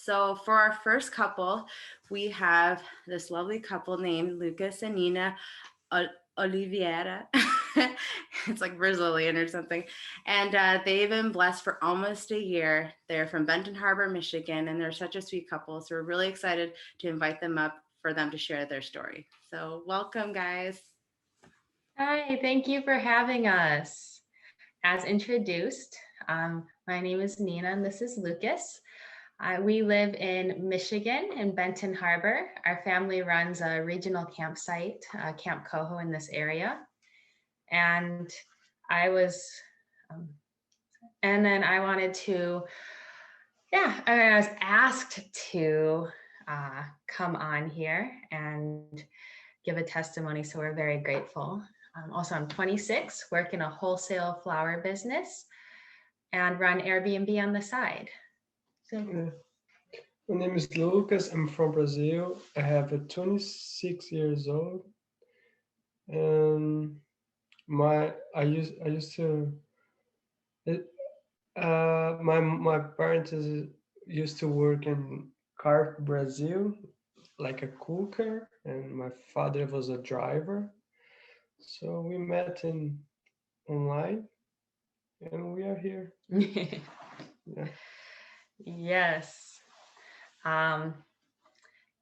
So for our first couple, we have this lovely couple named Lucas and Nina Oliveira. It's like Brazilian or something. And they've been blessed for almost a year. They're from Benton Harbor, Michigan, and they're such a sweet couple. So we're really excited to invite them up for them to share their story. So welcome, guys. Hi, thank you for having us. As introduced, my name is Nina and this is Lucas. We live in Michigan in Benton Harbor. Our family runs a regional campsite, Camp Coho in this area. And I was, and then I wanted to, I was asked to come on here and give a testimony, so we're very grateful. Also, I'm 26, work in a wholesale flower business and run Airbnb on the side. So, my name is Lucas. I'm from Brazil. I have 26 years old, and my parents used to work in Carp, Brazil, like a cooker, and my father was a driver. So we met online, and we are here. Yeah. Yes.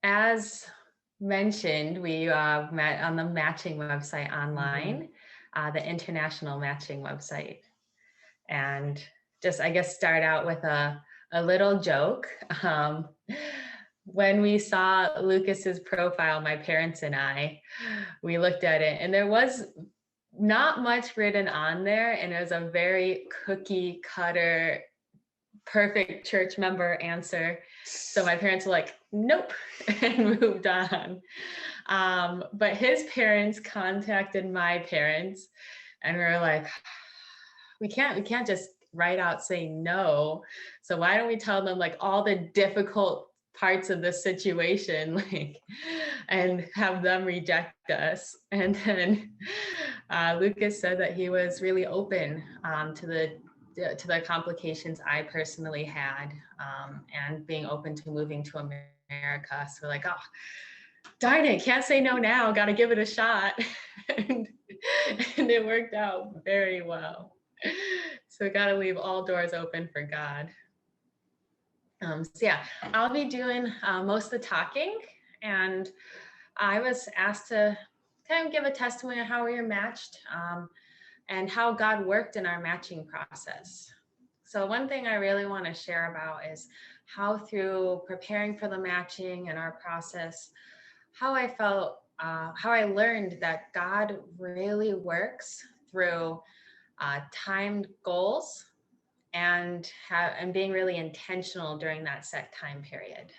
As mentioned, we met on the matching website online, the international matching website. And just, I guess, start out with a little joke. When we saw Lucas's profile, my parents and we looked at it and there was not much written on there. And it was a very cookie cutter, perfect church member answer. So my parents were like, nope, and moved on. But his parents contacted my parents and we were like, we can't just write out saying no. So why don't we tell them like all the difficult parts of the situation, like, and have them reject us. And then Lucas said that he was really open to the complications I personally had, and being open to moving to America. So like, oh, darn it, can't say no now, got to give it a shot. and it worked out very well. So got to leave all doors open for God. So yeah, I'll be doing most of the talking, and I was asked to kind of give a testimony on how we were matched, and how God worked in our matching process. So one thing I really want to share about is how through preparing for the matching and our process, how I felt, how I learned that God really works through timed goals and being really intentional during that set time period.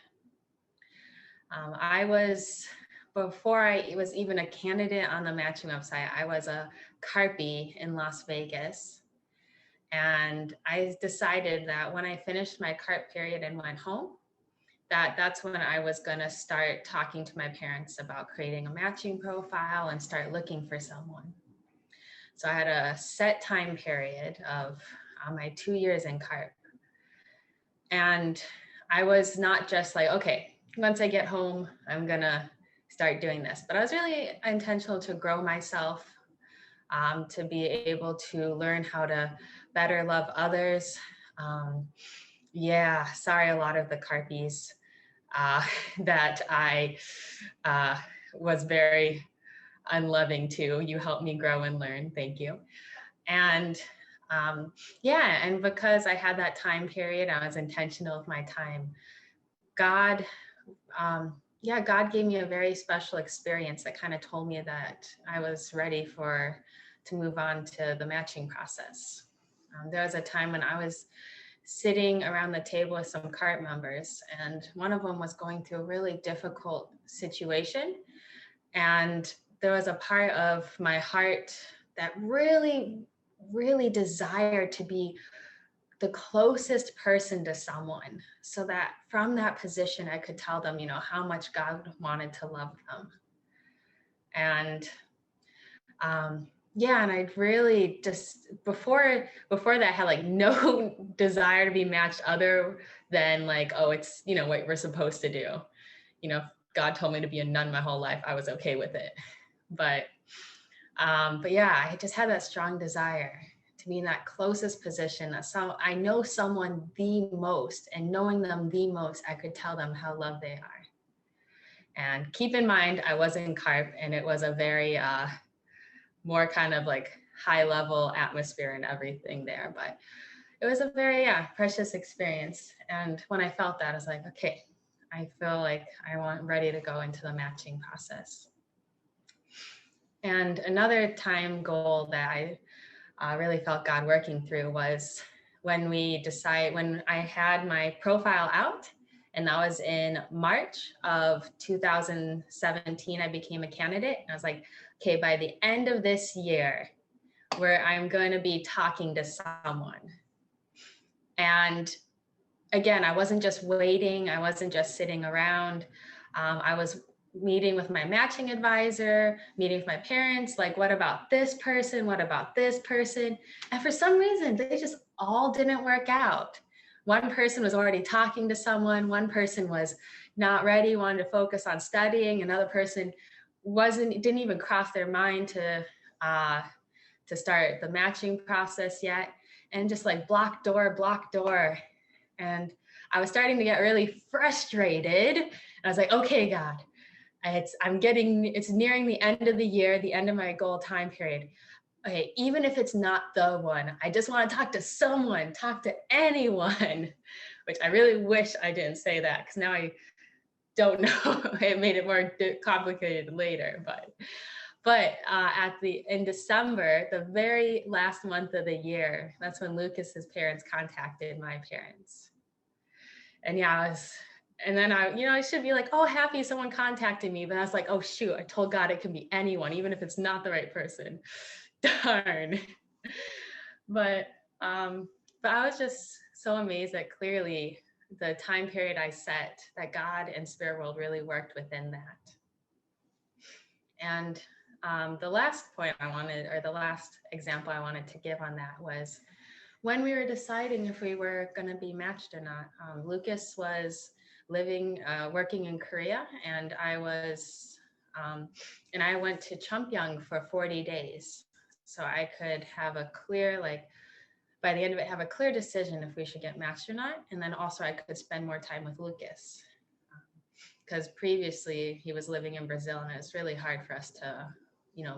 Before I was even a candidate on the matching website, I was a Carpy in Las Vegas. And I decided that when I finished my CARP period and went home, that's when I was going to start talking to my parents about creating a matching profile and start looking for someone. So I had a set time period of my 2 years in CARP. And I was not just like, okay, once I get home, I'm gonna start doing this. But I was really intentional to grow myself, to be able to learn how to better love others. Sorry, a lot of the Carpies that I was very unloving to. You helped me grow and learn, thank you. And and because I had that time period, I was intentional with my time. God gave me a very special experience that kind of told me that I was ready to move on to the matching process. There was a time when I was sitting around the table with some CART members, and one of them was going through a really difficult situation. And there was a part of my heart that really, really desired to be the closest person to someone, so that from that position, I could tell them, how much God wanted to love them. And yeah, and I'd really just before that I had like no desire to be matched other than like, oh, it's, you know, what we're supposed to do. You know, if God told me to be a nun my whole life, I was okay with it. But yeah, I just had that strong desire to be in that closest position. I know someone the most, and knowing them the most, I could tell them how loved they are. And keep in mind, I was in CARP, and it was a very more kind of like high level atmosphere and everything there. But it was a very precious experience. And when I felt that, I was like, okay, I feel like ready to go into the matching process. And another time goal that I really felt God working through was when I had my profile out, and that was in March of 2017, I became a candidate. And I was like, okay, by the end of this year, where I'm going to be talking to someone. And again, I wasn't just waiting. I wasn't just sitting around. I was meeting with my matching advisor, meeting with my parents, like, what about this person? What about this person? And for some reason, they just all didn't work out. One person was already talking to someone. One person was not ready, wanted to focus on studying. Another person didn't even cross their mind to start the matching process yet. And just like block door. And I was starting to get really frustrated. And I was like, okay, God, it's nearing the end of the year, the end of my goal time period. Okay, even if it's not the one, I just want to talk to someone, talk to anyone, which I really wish I didn't say that, because now I don't know. It made it more complicated later, but in December, the very last month of the year, that's when Lucas's parents contacted my parents. And then I should be like, oh, happy someone contacted me. But I was like, oh, shoot, I told God it can be anyone, even if it's not the right person. Darn. But I was just so amazed that clearly the time period I set, that God and spirit world really worked within that. And the last example I wanted to give on that was when we were deciding if we were going to be matched or not. Lucas was working in Korea, and I went to Cheongpyeong for 40 days. So I could have a clear, by the end of it, have a clear decision if we should get matched or not. And then also I could spend more time with Lucas, because previously he was living in Brazil, and it's really hard for us to,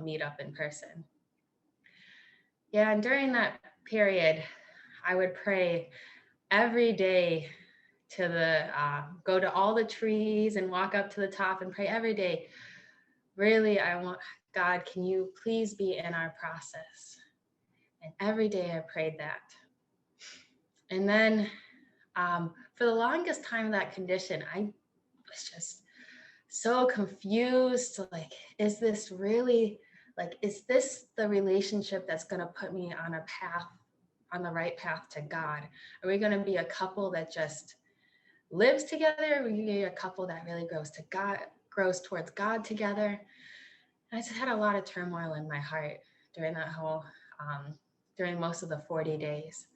meet up in person. Yeah, and during that period, I would pray every day go to all the trees and walk up to the top and pray every day. Really, I want, God, can you please be in our process? And every day I prayed that. And then for the longest time of that condition, I was just so confused. Like, is this really, is this the relationship that's going to put me on the right path to God? Are we going to be a couple that just lives together? Are we going to be a couple that really grows towards God together? And I just had a lot of turmoil in my heart during that whole, during most of the 40 days.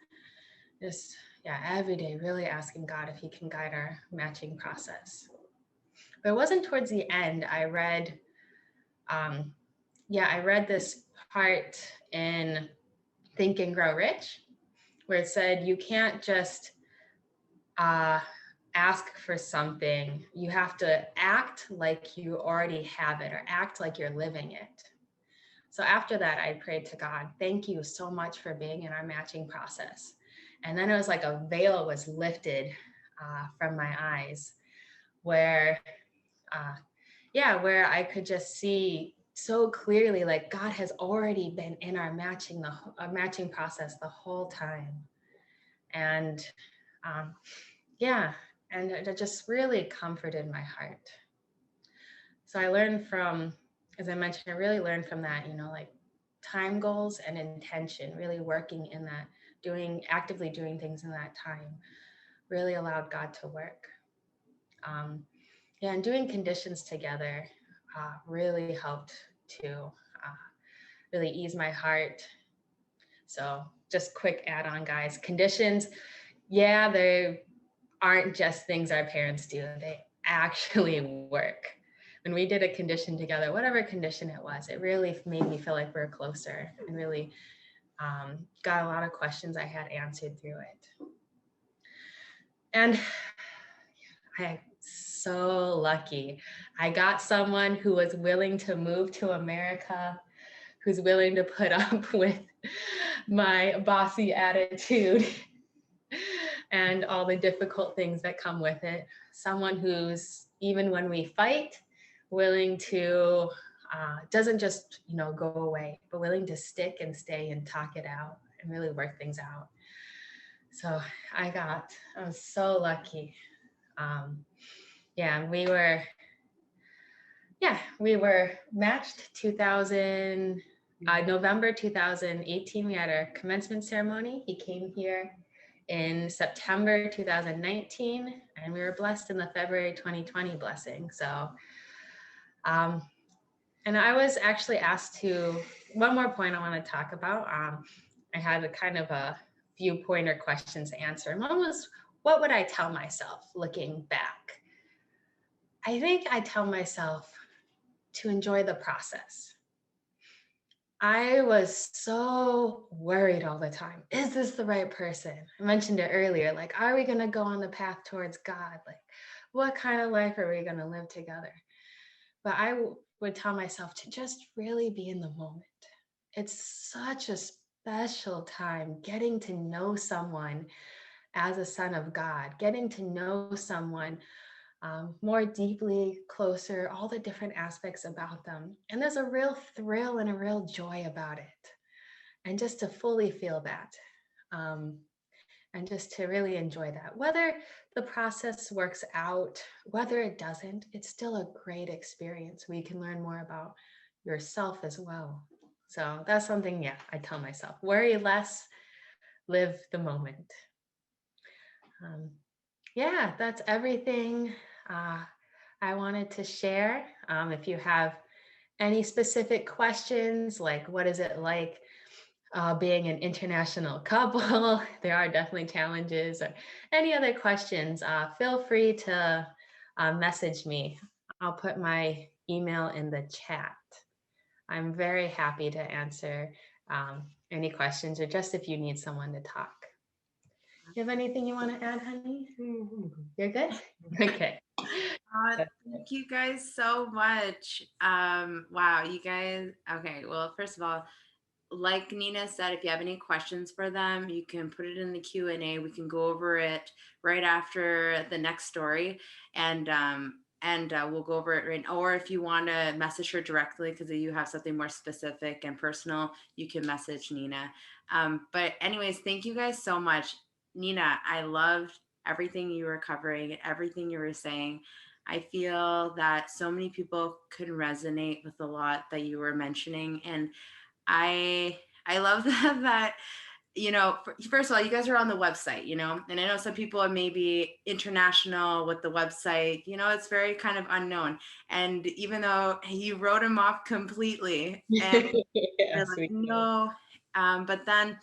Just, every day really asking God if he can guide our matching process. But it wasn't towards the end. I read this part in Think and Grow Rich, where it said, you can't just ask for something. You have to act like you already have it, or act like you're living it. So after that, I prayed to God, thank you so much for being in our matching process. And then it was like a veil was lifted from my eyes, where I could just see so clearly, like, God has already been in our matching process the whole time. And and it just really comforted my heart. So I learned from, as I mentioned, I really learned from that, time goals and intention, really working in that, actively doing things in that time really allowed God to work. And doing conditions together really helped to really ease my heart. So just quick add-on, guys. Conditions, yeah, they aren't just things our parents do. They actually work. When we did a condition together, whatever condition it was, it really made me feel like we're closer, and really got a lot of questions I had answered through it. And I'm so lucky. I got someone who was willing to move to America, who's willing to put up with my bossy attitude and all the difficult things that come with it. Someone who's, even when we fight, willing to, doesn't just, go away, but willing to stick and stay and talk it out and really work things out. So I was so lucky. Yeah, we were matched November 2018. We had our commencement ceremony. He came here in September 2019, and we were blessed in the February 2020 blessing. So, and I was actually asked to, one more point I want to talk about. I had a few pointer questions to answer. And one was, what would I tell myself looking back? I think I tell myself to enjoy the process. I was so worried all the time. Is this the right person? I mentioned it earlier. Like, are we going to go on the path towards God? Like, what kind of life are we going to live together? But I would tell myself to just really be in the moment. It's such a special time getting to know someone as a son of God, getting to know someone more deeply, closer, all the different aspects about them. And there's a real thrill and a real joy about it. And just to fully feel that, and just to really enjoy that. Whether the process works out, whether it doesn't, it's still a great experience where you can learn more about yourself as well. So that's something, I tell myself, worry less, live the moment. That's everything I wanted to share. If you have any specific questions, like what is it like being an international couple, there are definitely challenges, or any other questions, feel free to message me. I'll put my email in the chat. I'm very happy to answer any questions, or just if you need someone to talk. You have anything you want to add, honey? You're good? Okay. Thank you guys so much. Wow, you guys. Okay, well, first of all, like Nina said, if you have any questions for them, you can put it in the Q&A. We can go over it right after the next story, and we'll go over it right. Or if you want to message her directly, because you have something more specific and personal, you can message Nina. But anyways, thank you guys so much. Nina, I loved everything you were covering, everything you were saying. I feel that so many people could resonate with a lot that you were mentioning, and I love that first of all, you guys are on the website, and I know some people are maybe international with the website, it's very kind of unknown. And even though you wrote them off completely, and Yes, you're like, no, but then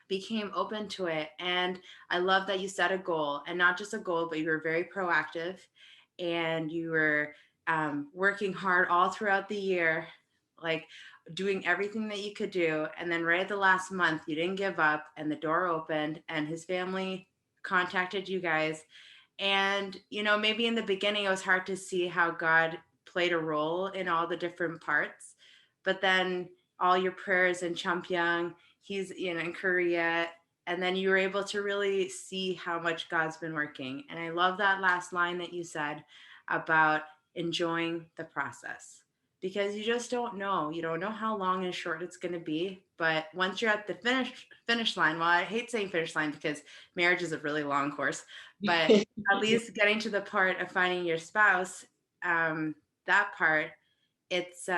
became open to it. And I love that you set a goal, and not just a goal, but you were very proactive, and you were working hard all throughout the year, like doing everything that you could do. And then right at the last month, you didn't give up, and the door opened, and his family contacted you guys. And, maybe in the beginning, it was hard to see how God played a role in all the different parts. But then all your prayers in Champyong, he's in Korea, and then you were able to really see how much God's been working. And I love that last line that you said about enjoying the process, because you just don't know. You don't know how long and short it's going to be. But once you're at the finish line, well, I hate saying finish line because marriage is a really long course, but at least getting to the part of finding your spouse, that part, it's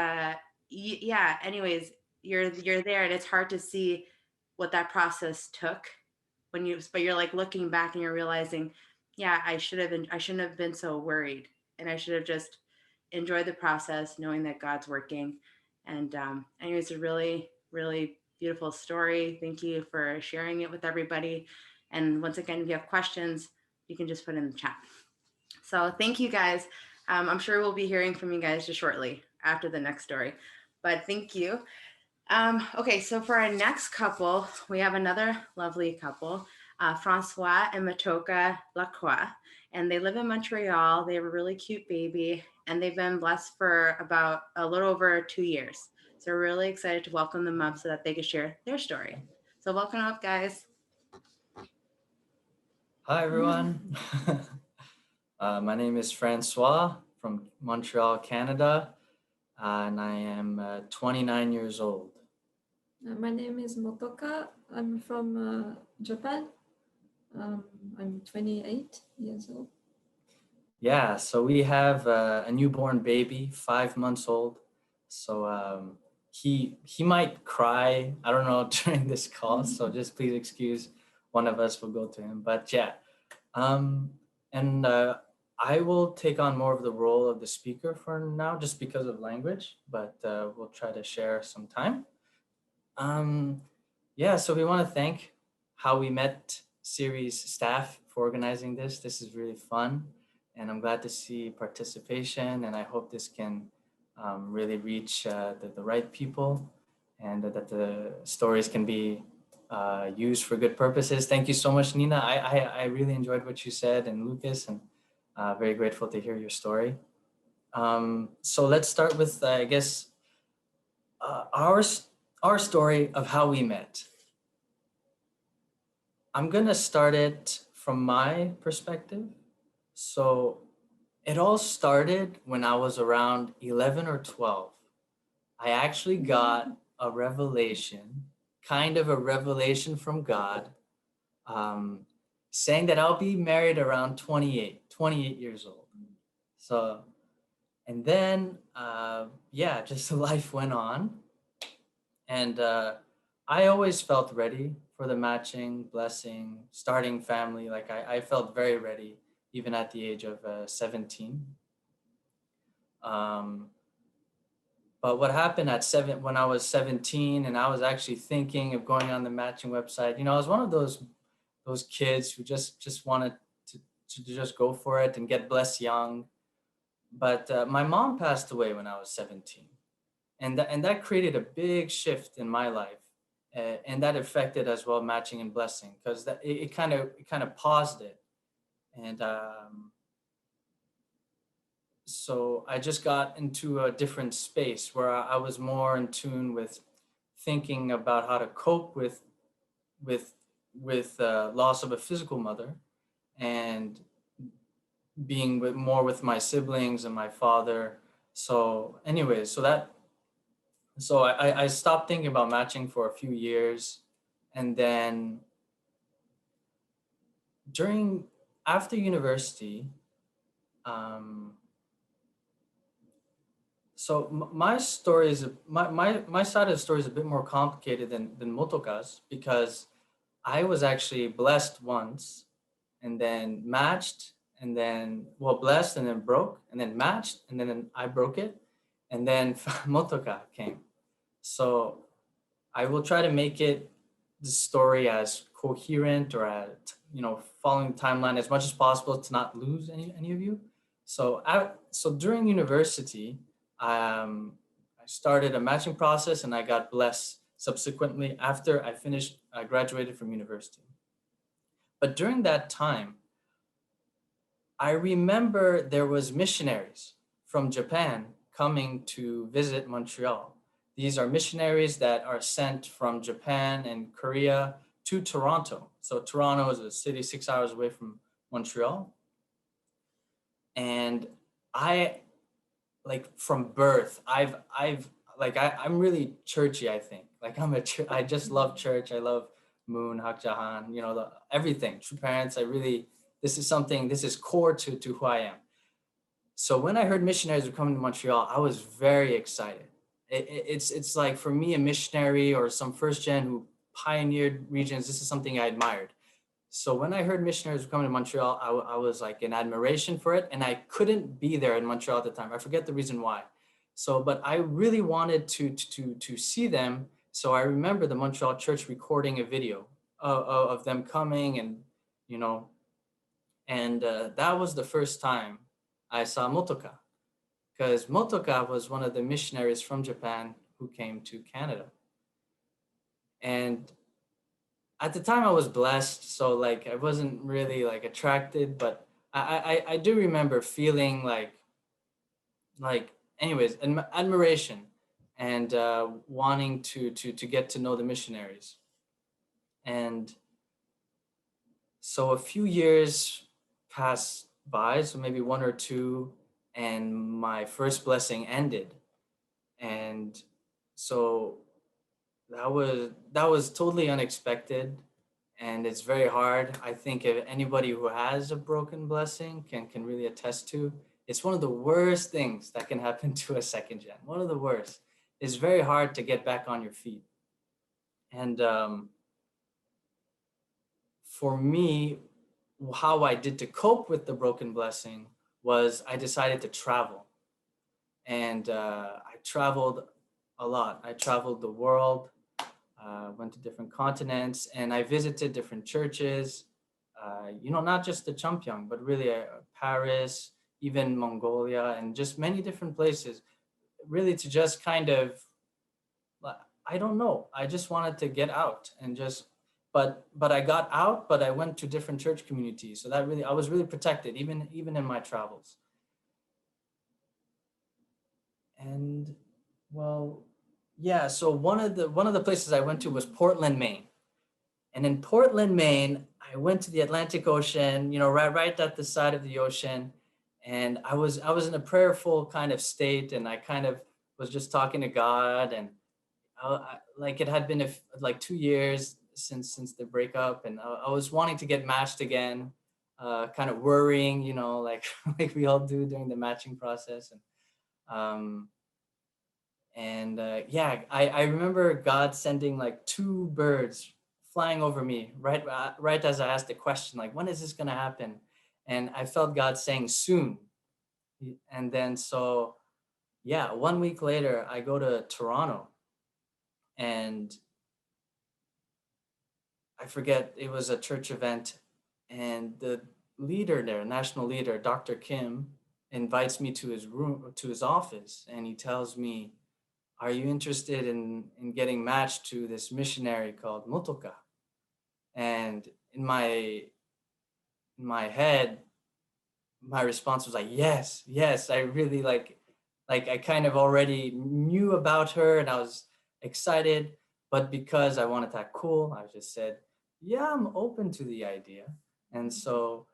anyways, you're there, and it's hard to see what that process took but you're like looking back and you're realizing, I shouldn't have been so worried, and I should have just enjoyed the process, knowing that God's working. And anyway, it's a really, really beautiful story. Thank you for sharing it with everybody. And once again, if you have questions, you can just put in the chat. So thank you guys. I'm sure we'll be hearing from you guys just shortly after the next story. But thank you. Okay, so for our next couple, we have another lovely couple, François and Matoka Lacroix, and they live in Montreal. They have a really cute baby, and they've been blessed for about a little over 2 years. So we're really excited to welcome them up so that they can share their story. So welcome up, guys. Hi, everyone. My name is Francois from Montreal, Canada, and I am 29 years old. My name is Matoka. I'm from Japan. I'm 28 years old. Yeah, so we have a newborn baby, 5 months old. So he might cry, I don't know, during this call. So just please excuse, one of us will go to him. But yeah, and I will take on more of the role of the speaker for now, just because of language. But we'll try to share some time. Yeah, so we want to thank How We Met series staff for organizing this. This is really fun, and I'm glad to see participation, and I hope this can really reach the right people, and that the stories can be used for good purposes. Thank you so much, Nina. I really enjoyed what you said, and Lucas, and very grateful to hear your story. So let's start with, I guess, our story of how we met. I'm gonna start it from my perspective. So it all started when I was around 11 or 12. I actually got a revelation, kind of a revelation from God, saying that I'll be married around 28 years old. So, and then, yeah, just life went on. And I always felt ready for the matching, blessing, starting family. Like I felt very ready, even at the age of 17. But what happened when I was 17, and I was actually thinking of going on the matching website, I was one of those kids who just wanted to just go for it and get blessed young. But my mom passed away when I was 17. And that created a big shift in my life, and that affected as well matching and blessing, because it kind of paused it, and so I just got into a different space where I was more in tune with thinking about how to cope with loss of a physical mother, and being more with my siblings and my father. So anyways, so I stopped thinking about matching for a few years, and then after university, so my story is my side of the story is a bit more complicated than Motoka's, because I was actually blessed once, and then matched, and then blessed, and then broke, and then matched, and then I broke it, and then Motoka came. So I will try to make the story as coherent, or following the timeline as much as possible to not lose any of you. So during university, I started a matching process, and I got blessed subsequently after I graduated from university. But during that time, I remember there was missionaries from Japan coming to visit Montreal. These are missionaries that are sent from Japan and Korea to Toronto. So Toronto is a city 6 hours away from Montreal. And from birth, I'm really churchy, I think. I just love church. I love Moon, Hakjahan, everything. True parents, this is core to who I am. So when I heard missionaries were coming to Montreal, I was very excited. It's like, for me, a missionary or some first gen who pioneered regions, this is something I admired. So when I heard missionaries were coming to Montreal, I was like in admiration for it, and I couldn't be there in Montreal at the time. I forget the reason why. So, but I really wanted to see them. So I remember the Montreal church recording a video of them coming, and you know, and that was the first time I saw Motoka, because Motoka was one of the missionaries from Japan who came to Canada. And at the time I was blessed, so like I wasn't really like attracted, but I do remember feeling like anyways admiration and wanting to get to know the missionaries. And so a few years passed by, so maybe one or two, and my first blessing ended. And so that was totally unexpected, and it's very hard. I think if anybody who has a broken blessing can really attest to, it's one of the worst things that can happen to a second gen. One of the worst. It's very hard to get back on your feet. And for me, how I did to cope with the broken blessing was I decided to travel. And I traveled a lot. I traveled the world, went to different continents, and I visited different churches, not just the Champyong, but really Paris, even Mongolia, and just many different places, really to just kind of, I don't know, I just wanted to get out and just, but I got out, but I went to different church communities. So that really, I was really protected, even in my travels. And well, yeah, so one of the places I went to was Portland, Maine. And in Portland, Maine, I went to the Atlantic Ocean, right at the side of the ocean. And I was in a prayerful kind of state, and I kind of was just talking to God. And like it had been like 2 years since the breakup, and I was wanting to get matched again, kind of worrying, like like we all do during the matching process. Um, yeah, I remember God sending like two birds flying over me right as I asked the question, like, when is this gonna happen? And I felt God saying soon. And then so yeah, 1 week later I go to Toronto, and I forget, it was a church event, and the leader there, national leader, Dr. Kim, invites me to his room, to his office, and he tells me, are you interested in getting matched to this missionary called Matoka? And in my head, my response was like, yes, yes. I really like I kind of already knew about her, and I was excited, but because I wanted to act cool, I just said, yeah, I'm open to the idea. And so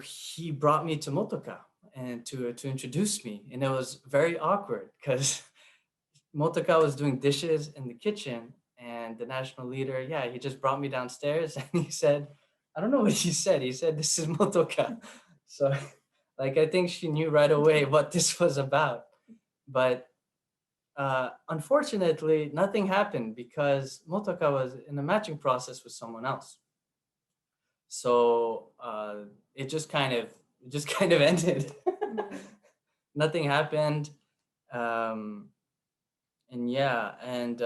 he brought me to Motoka and to introduce me, and it was very awkward because Motaka was doing dishes in the kitchen, and the national leader, yeah, he just brought me downstairs and he said, I don't know what he said. He said, this is Motoka. So, like, I think she knew right away what this was about. But unfortunately, nothing happened because Motoka was in a matching process with someone else. So it just kind of ended. Nothing happened. Um, and yeah, and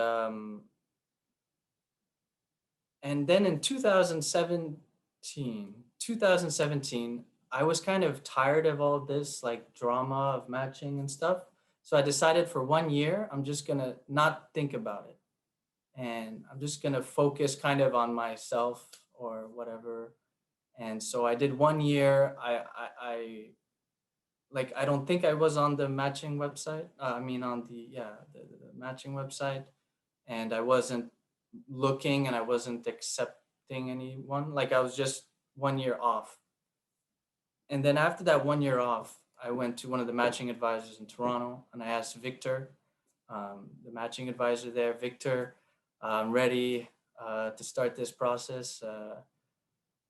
then in 2017, I was kind of tired of all this like drama of matching and stuff. So I decided for 1 year, I'm just gonna not think about it. And I'm just gonna focus kind of on myself or whatever. And so I did 1 year. I don't think I was on the matching website. I mean on the matching website, and I wasn't looking and I wasn't accepting anyone. Like I was just 1 year off. And then after that 1 year off, I went to one of the matching advisors in Toronto, and I asked Victor, the matching advisor there, Victor, I'm ready to start this process.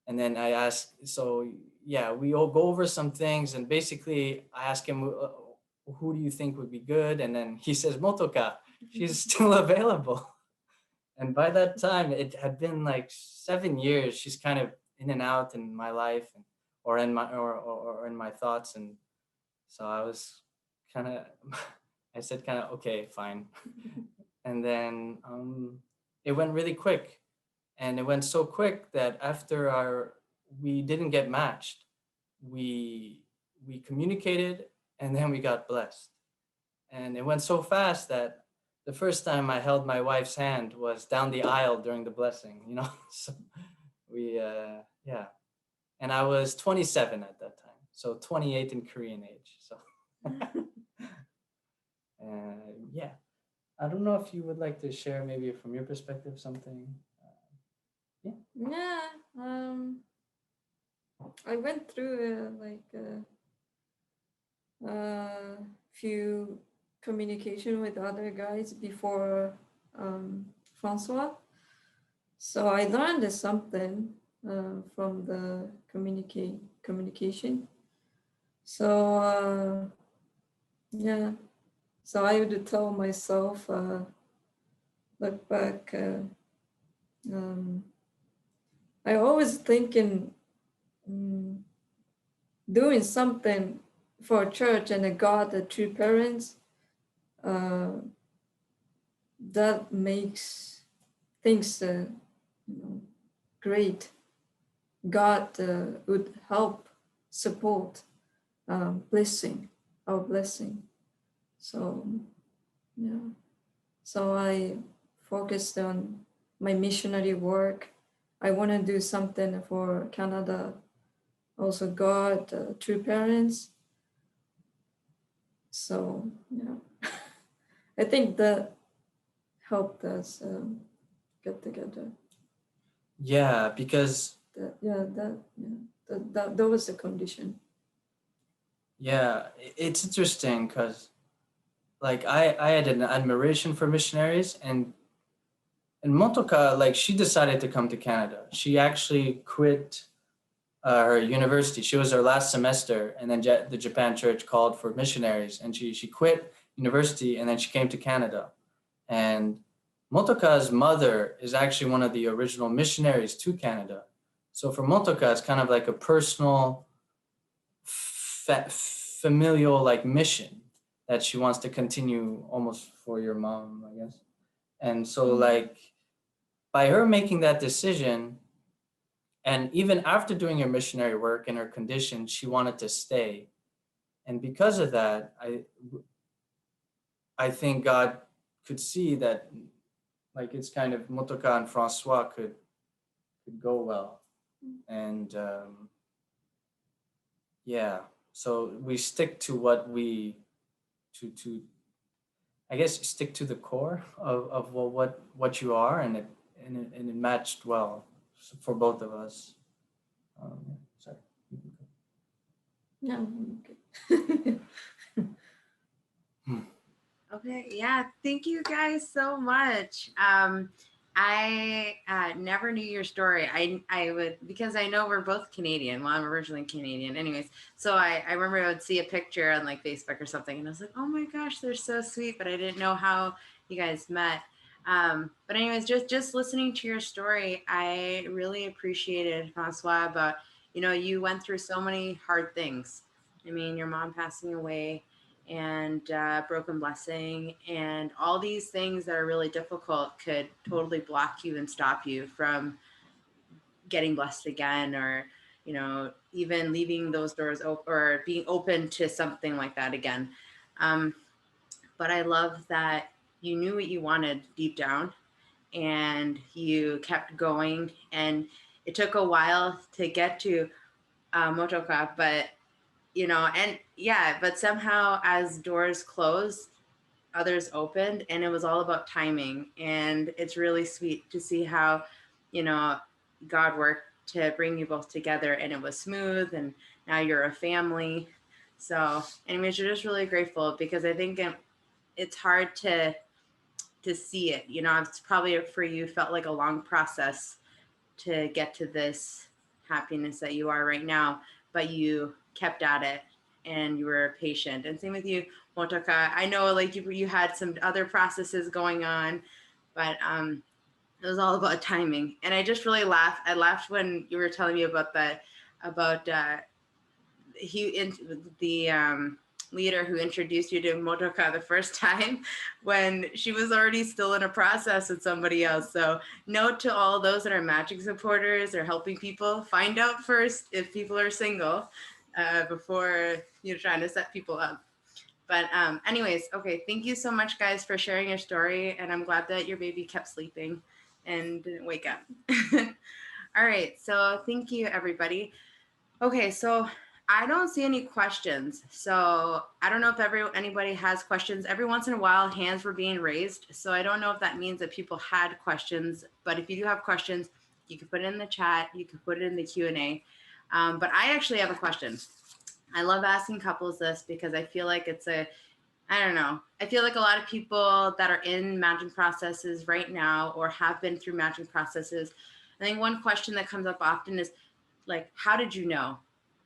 And then I asked, so yeah, we all go over some things, and basically I asked him, who do you think would be good? And then he says, Motoka, she's still available. And by that time, it had been like 7 years. She's kind of in and out in my life, or in my thoughts, and So I was kind of, I said kind of, okay, fine. And then it went really quick. And it went so quick that after we didn't get matched. We communicated, and then we got blessed. And it went so fast that the first time I held my wife's hand was down the aisle during the blessing, you know. So we yeah. And I was 27 at that time, so 28 in Korean age. So yeah, I don't know if you would like to share maybe from your perspective something. Yeah. I went through few communication with other guys before Francois. So I learned something from the communication. So yeah, so I would tell myself, look back. I always thinking doing something for church and God, the true parents, that makes things great. God would help, support, blessing, our blessing. So yeah, so I focused on my missionary work. I want to do something for Canada. Also, God, true parents. So yeah, I think that helped us get together. Yeah, because That was the condition. yeah, it's interesting because like I had an admiration for missionaries, and Matoka, like she decided to come to Canada. She actually quit her university. She was her last semester, and then the Japan church called for missionaries, and she quit university, and then she came to Canada. And Motoka's mother is actually one of the original missionaries to Canada. So for Motoka, it's kind of like a personal, familial like mission that she wants to continue almost for your mom, I guess. And so like by her making that decision, and even after doing her missionary work in her condition, she wanted to stay. And because of that, I think God could see that like it's kind of Motoka and Francois could go well. And yeah, so we stick to what we to I guess stick to the core of well, what you are, and it matched well for both of us. Sorry. Yeah. Okay. Okay, yeah, thank you guys so much. I never knew your story. I would, because I know we're both Canadian. Well, I'm originally Canadian, anyways. So I remember I would see a picture on like Facebook or something, and I was like, oh my gosh, they're so sweet. But I didn't know how you guys met. But anyways, just listening to your story, I really appreciated, Francois, about you went through so many hard things. I mean, your mom passing away, and broken blessing, and all these things that are really difficult could totally block you and stop you from getting blessed again, or even leaving those doors open or being open to something like that again. But I love that you knew what you wanted deep down, and you kept going, and it took a while to get to Matoka, but and yeah, but somehow as doors closed, others opened, and it was all about timing. And it's really sweet to see how, God worked to bring you both together, and it was smooth, and now you're a family. So anyways, you're just really grateful, because I think it's hard to see it. It's probably for you felt like a long process to get to this happiness that you are right now, but you kept at it, and you were patient. And same with you, Motoka. I know like you had some other processes going on, but it was all about timing. And I just really laughed. I laughed when you were telling me about that, about he in the leader who introduced you to Matoka the first time when she was already still in a process with somebody else. So note to all those that are matching supporters or helping people, find out first if people are single before you're trying to set people up. But anyways, okay, thank you so much, guys, for sharing your story. And I'm glad that your baby kept sleeping and didn't wake up. All right, so thank you, everybody. Okay, so I don't see any questions. So I don't know if anybody has questions. Every once in a while, hands were being raised. So I don't know if that means that people had questions. But if you do have questions, you can put it in the chat. You can put it in the Q&A. But I actually have a question. I love asking couples this because I feel like I don't know. I feel like a lot of people that are in matching processes right now or have been through matching processes, I think one question that comes up often is like, how did you know?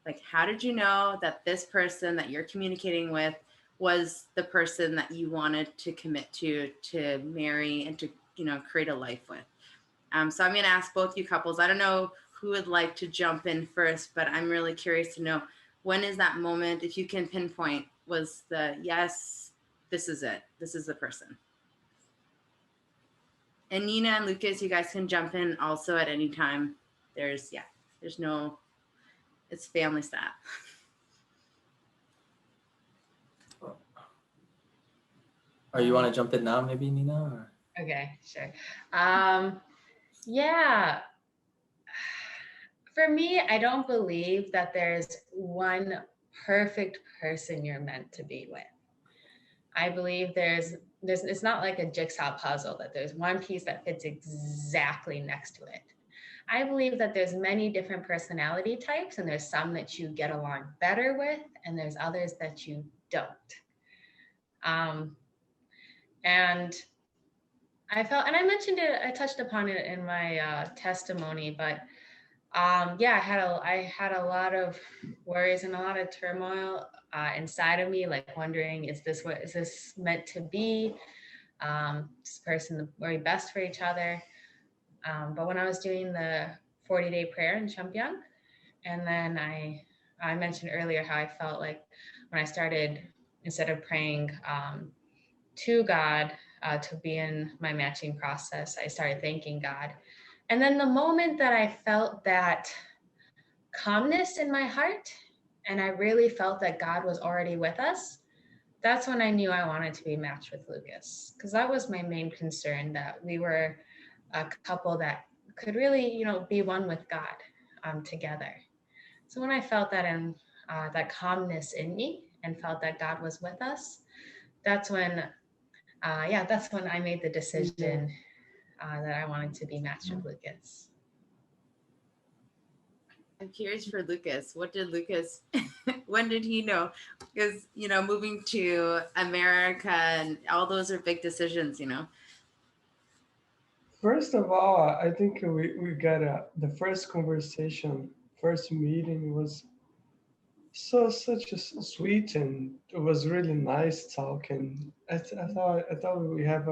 Like, how did you know that this person that you're communicating with was the person that you wanted to commit to marry and to, create a life with? So I'm going to ask both you couples. I don't know who would like to jump in first, but I'm really curious to know, when is that moment, if you can pinpoint, was the yes, this is it, this is the person? And Nina and Lucas, you guys can jump in also at any time. There's no, it's family style. Or you want to jump in now, maybe, Nina? Or? Okay, sure. Yeah. For me, I don't believe that there's one perfect person you're meant to be with. I believe there's it's not like a jigsaw puzzle that there's one piece that fits exactly next to it. I believe that there's many different personality types, and there's some that you get along better with, and there's others that you don't. And I felt, and I mentioned it, I touched upon it in my testimony, but yeah, I had a lot of worries and a lot of turmoil inside of me, like wondering, is this meant to be? This person are we best for each other? But when I was doing the 40-day prayer in Champyang, and then I mentioned earlier how I felt like when I started, instead of praying to God to be in my matching process, I started thanking God. And then the moment that I felt that calmness in my heart, and I really felt that God was already with us, that's when I knew I wanted to be matched with Lucas, because that was my main concern, that we were a couple that could really, be one with God together. So when I felt that that calmness in me and felt that God was with us, that's when I made the decision that I wanted to be matched with Lucas. I'm curious for Lucas. What did Lucas, when did he know? Because, moving to America and all those are big decisions, First of all, I think we got the first conversation, first meeting was such a sweet, and it was really nice talking. I thought we have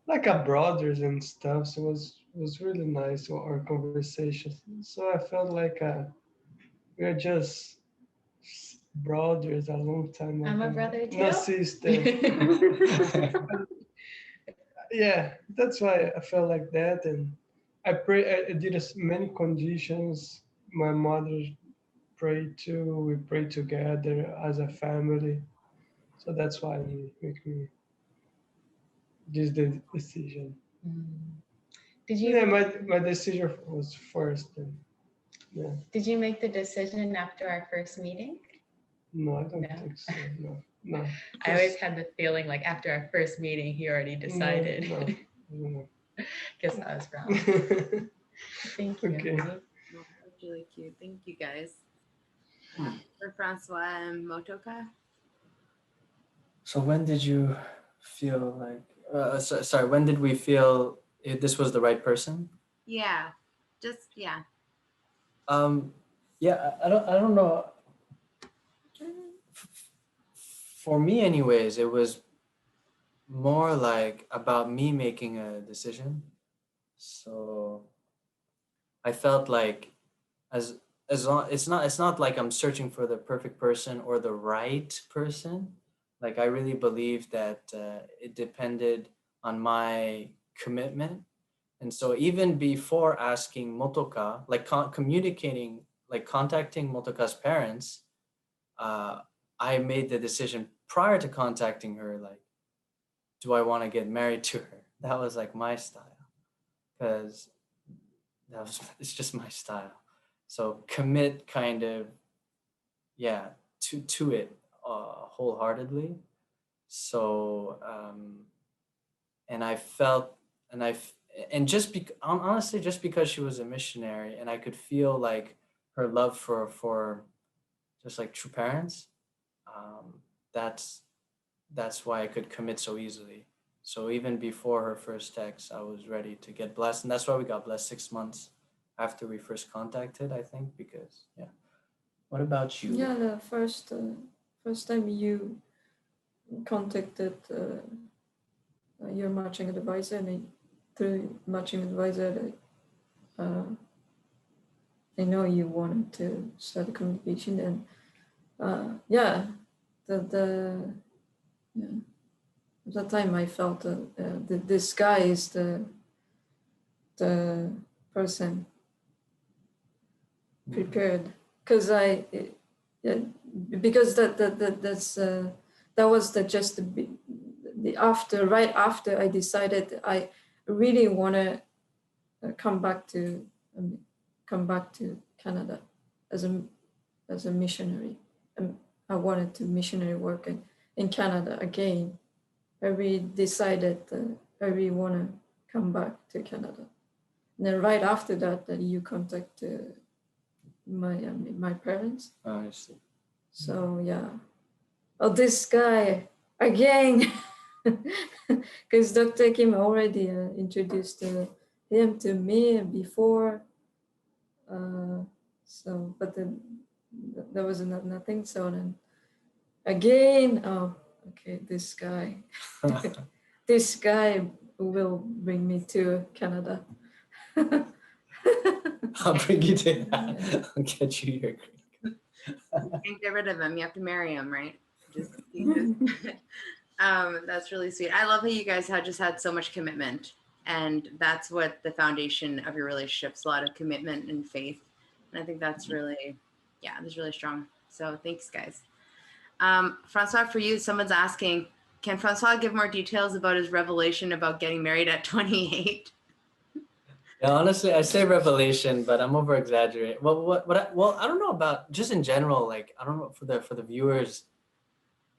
like a brothers and stuff. So it was really nice our conversations. So I felt like we are just brothers a long time ago. I'm a brother too. No sister. Yeah, that's why I felt like that, and I did many conditions. My mother prayed too. We prayed together as a family. So that's why he make me this decision. Did you? Yeah, my decision was first. And, yeah. Did you make the decision after our first meeting? No, I don't think so. No. I always had the feeling like after our first meeting, he already decided. No. Guess I was wrong. Thank you. Okay. That's really cute. Thank you, guys. For Francois and Motoka. So when did you feel like, sorry, when did we feel this was the right person? Yeah, Yeah, I don't know. For me anyways, it was more like about me making a decision. So I felt like as as long it's not like I'm searching for the perfect person or the right person. Like I really believe that it depended on my commitment. And so even before asking Motoka, like communicating, like contacting Motoka's parents, uh, I made the decision prior to contacting her, like, do I want to get married to her? That was like my style, because it's just my style. So commit kind of, yeah, to it wholeheartedly. So and I felt, and and honestly, just because she was a missionary, and I could feel like her love for just like true parents. Um, that's why I could commit so easily. So even before her first text, I was ready to get blessed, and that's why we got blessed 6 months after we first contacted. I think because yeah. What about you? Yeah, the first time you contacted your matching advisor, and through matching advisor, I know you wanted to start a communication, and yeah, the yeah, at that time I felt that this guy is the person prepared, because yeah, because that was just the after, right after I decided I really want to come back to Canada as a missionary, and I wanted to missionary work in Canada again. I really decided I really want to come back to Canada. And then right after that, you contact my parents. Oh, I see. So yeah. Oh, this guy again, because Dr. Kim already introduced him to me before. So, but then there was nothing. So then again, oh, okay, this guy, this guy will bring me to Canada. I'll bring you to. I'll get you your green card. You can't get rid of him. You have to marry him, right? That's really sweet. I love how you guys have just had so much commitment, and that's what the foundation of your relationship's a lot of commitment and faith. And I think that's really, yeah, that's really strong. So thanks, guys. Francois, for you, someone's asking, can Francois give more details about his revelation about getting married at 28? Yeah, honestly, I say revelation, but I'm over exaggerating. Well, I don't know about just in general. Like, I don't know for the viewers.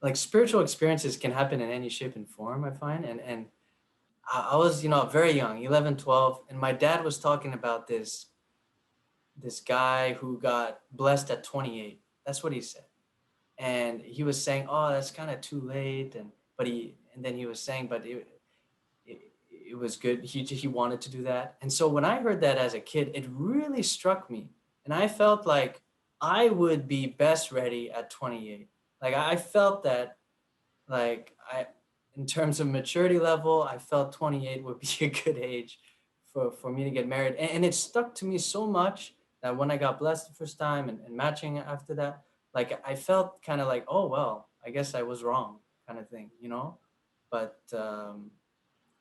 Like spiritual experiences can happen in any shape and form. I find, and I was, very young, 11, 12, and my dad was talking about this guy who got blessed at 28. That's what he said, and he was saying, "Oh, that's kind of too late," and then he was saying, but it was good. He wanted to do that. And so when I heard that as a kid, it really struck me. And I felt like I would be best ready at 28. Like I felt that, like in terms of maturity level, I felt 28 would be a good age for me to get married. And it stuck to me so much that when I got blessed the first time and matching after that, like I felt kind of like, oh, well, I guess I was wrong kind of thing, But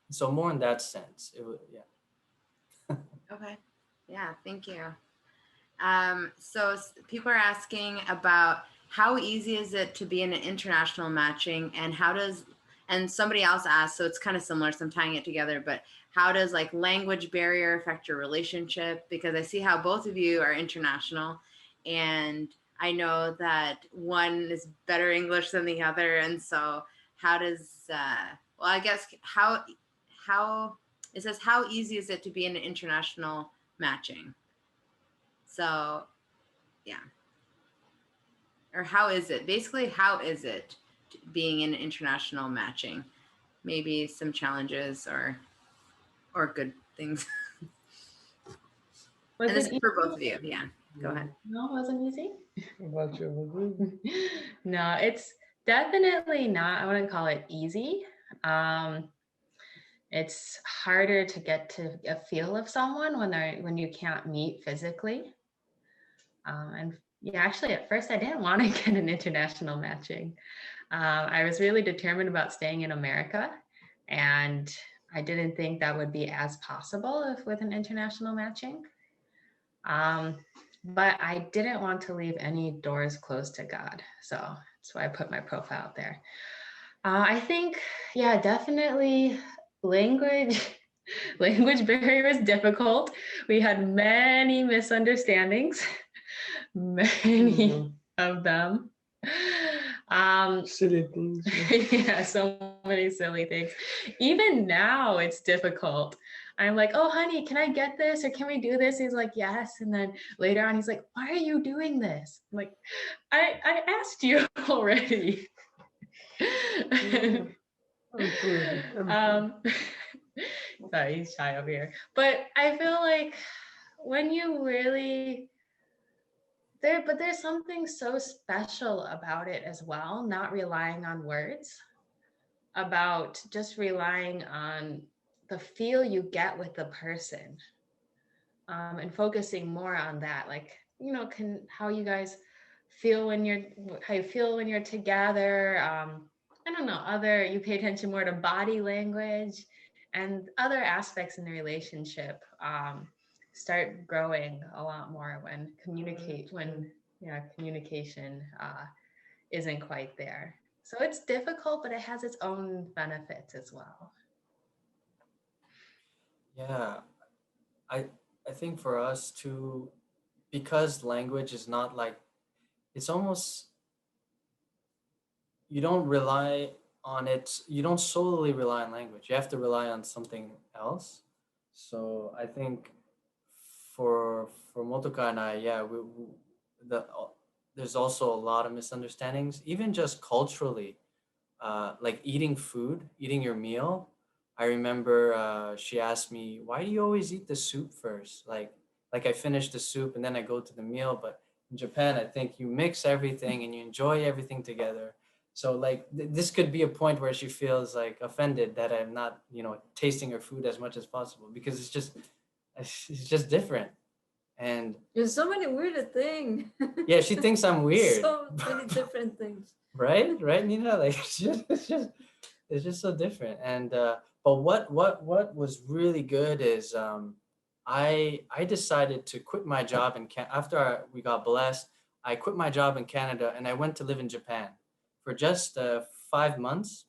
so more in that sense, yeah. Okay. Yeah, thank you. So people are asking about how easy is it to be in an international matching, and somebody else asked, so it's kind of similar, so I'm tying it together, but how does like language barrier affect your relationship? Because I see how both of you are international, and I know that one is better English than the other. And so how does, well, I guess how, it says, how easy is it to be in an international matching? So yeah. Or how is it? Basically, how is it being in international matching? Maybe some challenges or good things. Was And this it is for easy? both of you. Yeah. Go ahead. No, it wasn't easy. About you? No, it's definitely not. I wouldn't call it easy. It's harder to get to a feel of someone when you can't meet physically. And yeah, actually at first I didn't want to get an international matching. I was really determined about staying in America, and I didn't think that would be as possible if with an international matching. But I didn't want to leave any doors closed to God. So that's why I put my profile out there. I think, yeah, definitely language barrier is difficult. We had many misunderstandings, many of them. Silly things. Yeah, so many silly things. Even now it's difficult. I'm like, oh, honey, can I get this? Or can we do this? He's like, yes. And then later on, he's like, why are you doing this? I'm like, I asked you already. Sorry, he's shy over here. But I feel like when you really, there's something so special about it as well, not relying on words, about just relying on the feel you get with the person, and focusing more on that, like, you know, how you guys feel how you feel when you're together. I don't know, you pay attention more to body language and other aspects in the relationship start growing a lot more when communication isn't quite there. So it's difficult, but it has its own benefits as well. Yeah, I think for us too, because language is not like, it's almost, you don't rely on it, you don't solely rely on language, you have to rely on something else. So I think for Motoka and I, yeah, the there's also a lot of misunderstandings, even just culturally, like eating your meal. I remember she asked me, "Why do you always eat the soup first?" Like I finish the soup and then I go to the meal. But in Japan, I think you mix everything and you enjoy everything together. So like this could be a point where she feels like offended that I'm not, tasting her food as much as possible, because it's just different. And There's so many weird things. yeah, she thinks I'm weird. So many different things. Right, Nina. Like it's just so different. And but what was really good is I decided to quit my job after we got blessed. I quit my job in Canada and I went to live in Japan for just 5 months.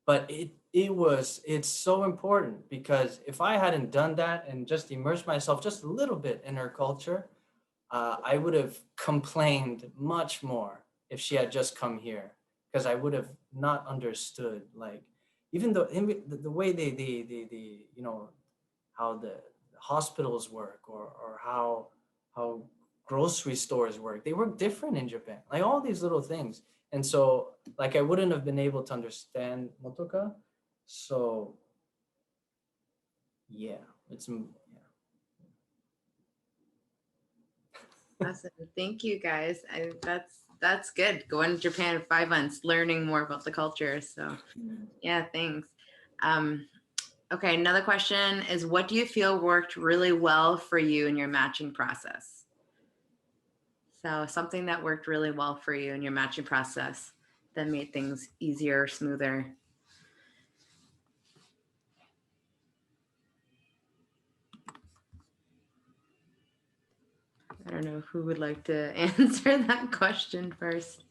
But it's so important, because if I hadn't done that and just immersed myself just a little bit in her culture, I would have complained much more if she had just come here, because I would have not understood, like, even though the way they how the hospitals work, or how grocery stores work. They work different in Japan, like all these little things. And so like I wouldn't have been able to understand Motoka. So yeah, Awesome. Thank you guys. That's good. Going to Japan in 5 months, learning more about the culture. So yeah, thanks. Okay, another question is, what do you feel worked really well for you in your matching process? So something that worked really well for you in your matching process that made things easier, smoother. I don't know who would like to answer that question first.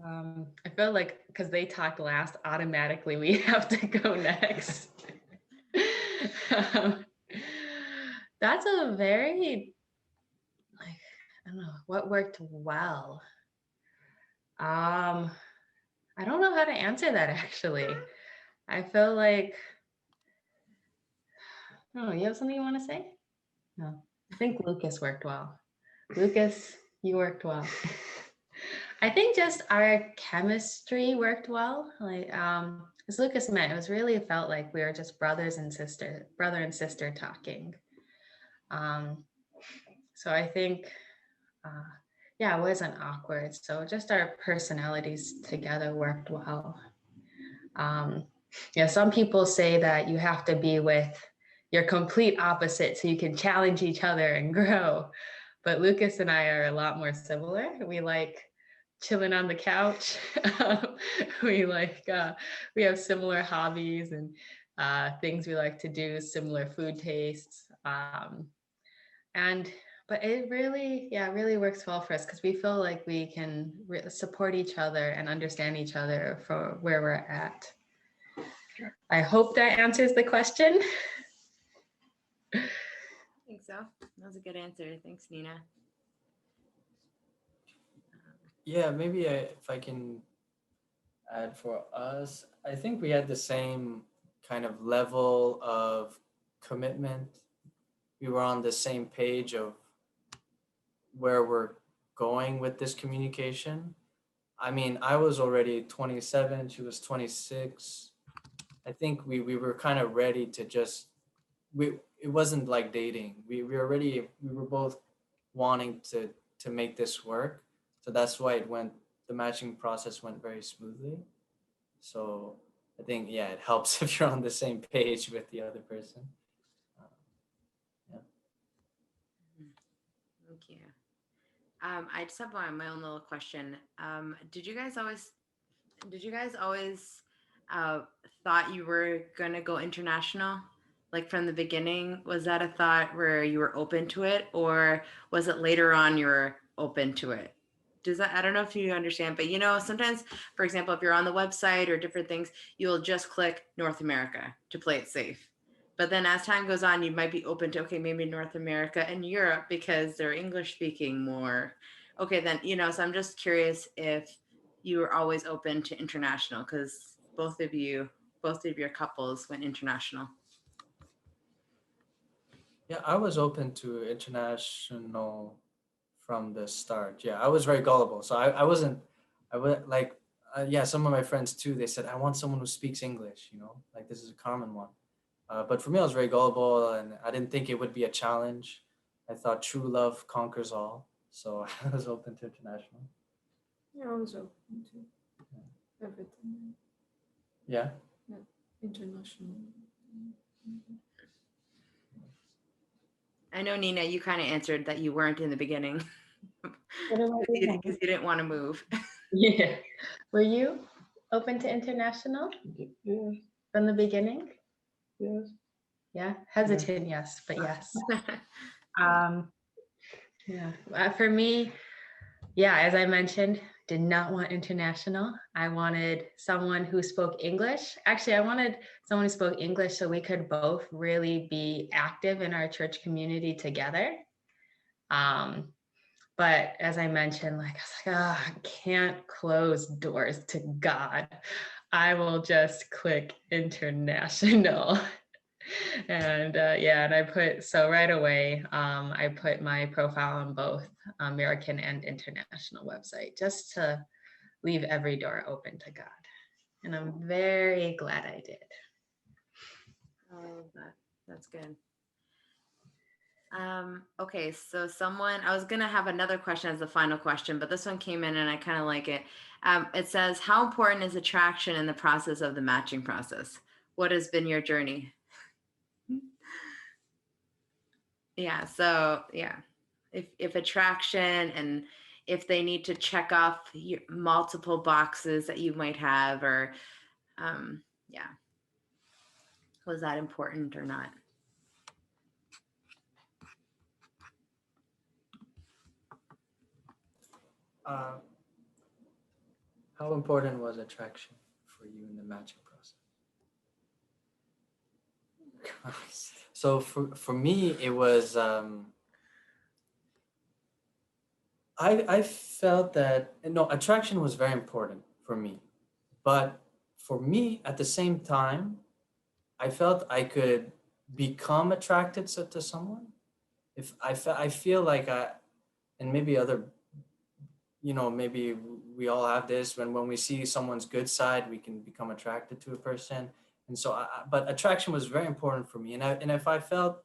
I feel like because they talked last, automatically we have to go next. That's a very, like, I don't know what worked well. I don't know how to answer that, actually. I feel like, oh, you have something you want to say? No, I think Lucas worked well. Lucas, you worked well. I think just our chemistry worked well. Like, as Lucas meant, it felt like we were just brother and sister talking. So I think, yeah, it wasn't awkward. So just our personalities together worked well. Yeah, some people say that you have to be with your complete opposite so you can challenge each other and grow. But Lucas and I are a lot more similar. We like chilling on the couch. we like we have similar hobbies and things we like to do, similar food tastes. But it really, really works well for us because we feel like we can support each other and understand each other for where we're at. I hope that answers the question. I think so. That was a good answer. Thanks, Nina. Yeah, maybe if I can add for us, I think we had the same kind of level of commitment. We were on the same page of where we're going with this communication. I mean, I was already 27, she was 26. I think we were kind of ready to just, it wasn't like dating. We were both wanting to make this work. So that's why the matching process went very smoothly. So I think, yeah, it helps if you're on the same page with the other person. Thank you. I just have my own little question. Did you guys always thought you were gonna go international? Like from the beginning, was that a thought where you were open to it, or was it later on you were open to it? I don't know if you understand, but sometimes, for example, if you're on the website or different things, you'll just click North America to play it safe. But then as time goes on, you might be open to, okay, maybe North America and Europe because they're English speaking more. Okay, then, so I'm just curious if you were always open to international, because both of your couples went international. Yeah, I was open to international from the start. Yeah, I was very gullible. So I wasn't, I would like, yeah, some of my friends too, they said, I want someone who speaks English, like this is a common one. But for me, I was very gullible and I didn't think it would be a challenge. I thought true love conquers all. So I was open to international. Yeah, I was open to everything. Yeah. International. I know, Nina, you kind of answered that you weren't in the beginning because you didn't want to move. Yeah. Were you open to international? Yeah. From the beginning? Yes. Yeah, hesitant, yes, but yes. For me, yeah, as I mentioned, did not want international. I wanted someone who spoke English. Actually, I wanted someone who spoke English so we could both really be active in our church community together. But as I mentioned, I was like, I can't close doors to God. I will just click international. And and I put, so right away, I put my profile on both American and international website just to leave every door open to God. And I'm very glad I did. Oh, that's good. Okay, so I was gonna have another question as the final question, but this one came in and I kind of like it. It says, how important is attraction in the process of the matching process? What has been your journey? Yeah, so yeah, if attraction and if they need to check off multiple boxes that you might have, or was that important or not? How important was attraction for you in the matching process? So for me, it was, I felt that, attraction was very important for me. But for me, at the same time, I felt I could become attracted to someone. If I feel like and maybe maybe we all have this, when we see someone's good side, we can become attracted to a person. And so, but attraction was very important for me. And if I felt,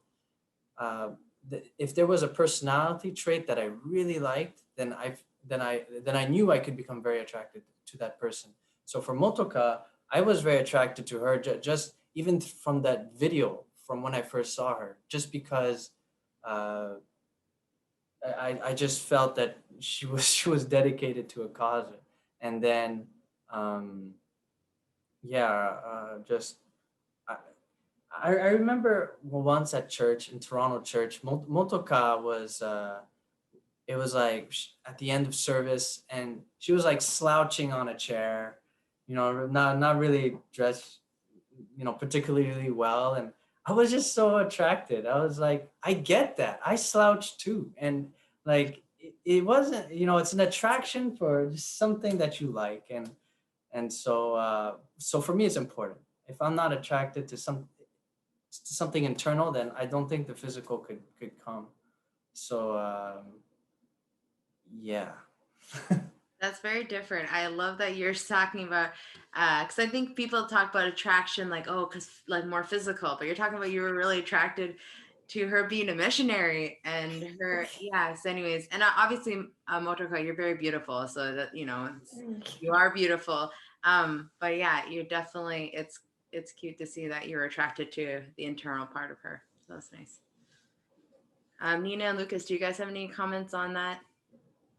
if there was a personality trait that I really liked, then I knew I could become very attracted to that person. So for Motoka, I was very attracted to her just even from that video, from when I first saw her, just because I just felt that she was dedicated to a cause, and then just I, I remember once at church in Toronto church, Motoka was it was like at the end of service, and she was like slouching on a chair, not really dressed, particularly well, and I was just so attracted. I was like, I get that. I slouch too, and like it wasn't, it's an attraction for just something that you like, and so for me it's important. If I'm not attracted to something internal, then I don't think the physical could come. So yeah. That's very different. I love that you're talking about, because I think people talk about attraction like, oh, because like more physical, but you're talking about you were really attracted to her being a missionary and her, yes, anyways. And obviously, Motoka, you're very beautiful. So that, you are beautiful. But yeah, you're definitely, it's cute to see that you're attracted to the internal part of her. So that's nice. Nina and Lucas, do you guys have any comments on that?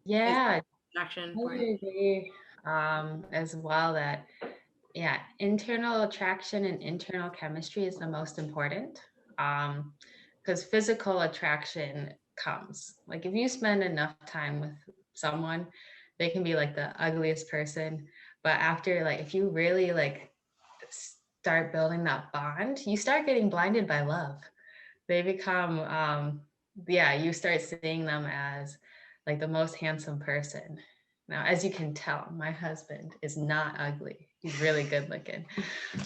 Yeah, Attraction I point? agree as well that, yeah, internal attraction and internal chemistry is the most important, because physical attraction comes. Like if you spend enough time with someone, they can be like the ugliest person, but after, like, if you really like start building that bond, you start getting blinded by love. They become, you start seeing them as like the most handsome person. Now, as you can tell, my husband is not ugly. He's really good looking.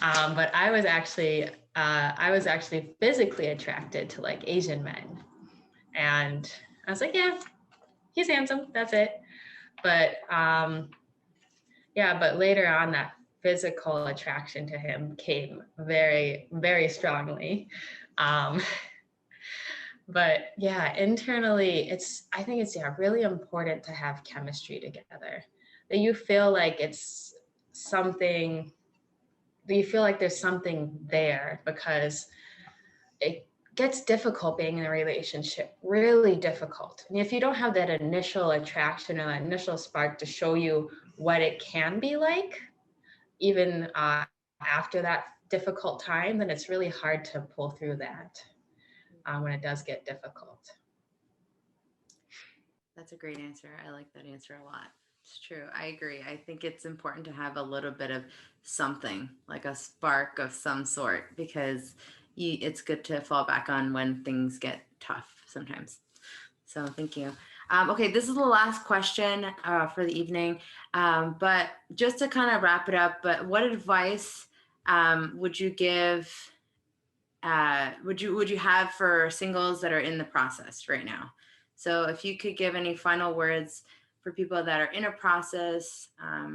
But I was actually physically attracted to like Asian men. And I was like, yeah, he's handsome. That's it. But but later on, that physical attraction to him came very, very strongly. But yeah, internally, I think it's really important to have chemistry together. That you feel like it's something, that you feel like there's something there, because it gets difficult being in a relationship, really difficult. And if you don't have that initial attraction or that initial spark to show you what it can be like, even after that difficult time, then it's really hard to pull through that when it does get difficult. That's a great answer. I like that answer a lot. It's true. I agree. I think it's important to have a little bit of something, like a spark of some sort, because it's good to fall back on when things get tough sometimes. So thank you. Okay, this is the last question for the evening. But just to kind of wrap it up, but what advice would you give? Would you have for singles that are in the process right now? So if you could give any final words for people that are in a process,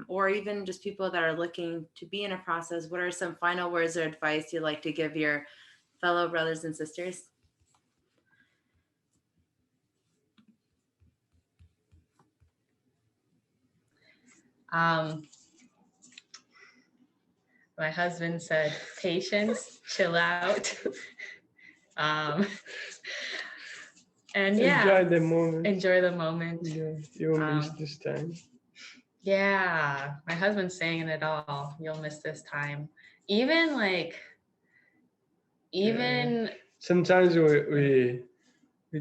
or even just people that are looking to be in a process, what are some final words or advice you'd like to give your fellow brothers and sisters? My husband said, patience, chill out. And enjoy the moment. Enjoy the moment. Yeah, you'll miss this time. Yeah, my husband's saying it all. You'll miss this time. Sometimes we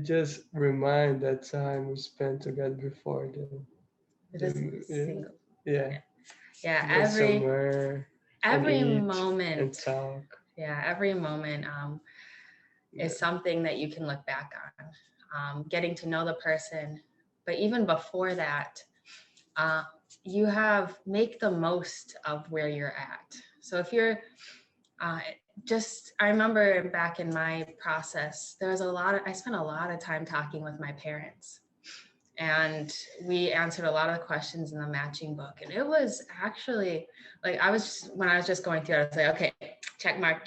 just remind that time we spent together before every moment and talk. Yeah, every moment is something that you can look back on. Getting to know the person, but even before that, make the most of where you're at. So if you're I remember back in my process, I spent a lot of time talking with my parents, and we answered a lot of the questions in the matching book. And it was actually like, when I was just going through it, I was like, okay, check mark,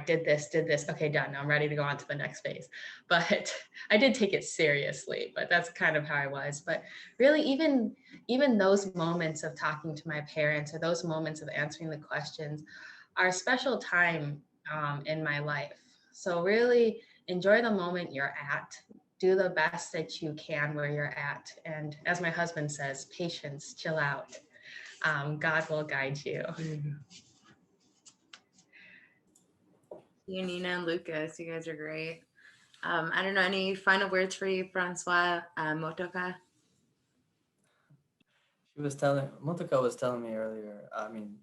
did this, okay, done. I'm ready to go on to the next phase. But I did take it seriously, but that's kind of how I was. But really, even those moments of talking to my parents, or those moments of answering the questions, are a special time in my life. So really enjoy the moment you're at. do the best that you can where you're at. And as my husband says, patience, chill out. God will guide you. You, Nina and Lucas, you guys are great. I don't know, any final words for you, Francois Motoka? Matoka was telling me earlier, I mean,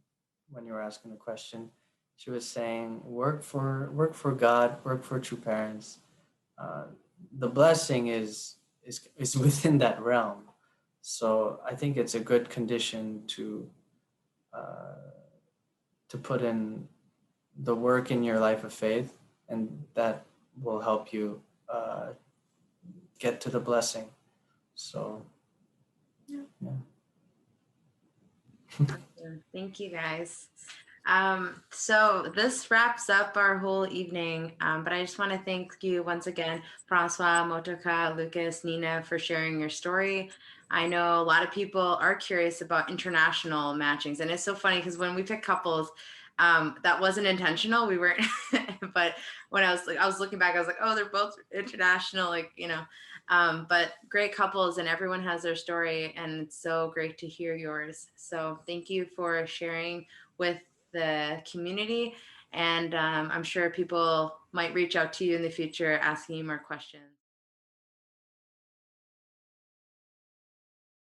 when you were asking the question, she was saying, work for God, work for true parents. The blessing is within that realm. So I think it's a good condition to put in the work in your life of faith, and that will help you get to the blessing. So, yeah. Thank you, guys. So this wraps up our whole evening, but I just want to thank you once again, Francois, Motoka, Lucas, Nina, for sharing your story. I know a lot of people are curious about international matchings, and it's so funny because when we pick couples, that wasn't intentional. We weren't, but when I was looking back, I was like, oh, they're both international, like, you know, but great couples, and everyone has their story, and it's so great to hear yours. So thank you for sharing with the community, and I'm sure people might reach out to you in the future asking you more questions.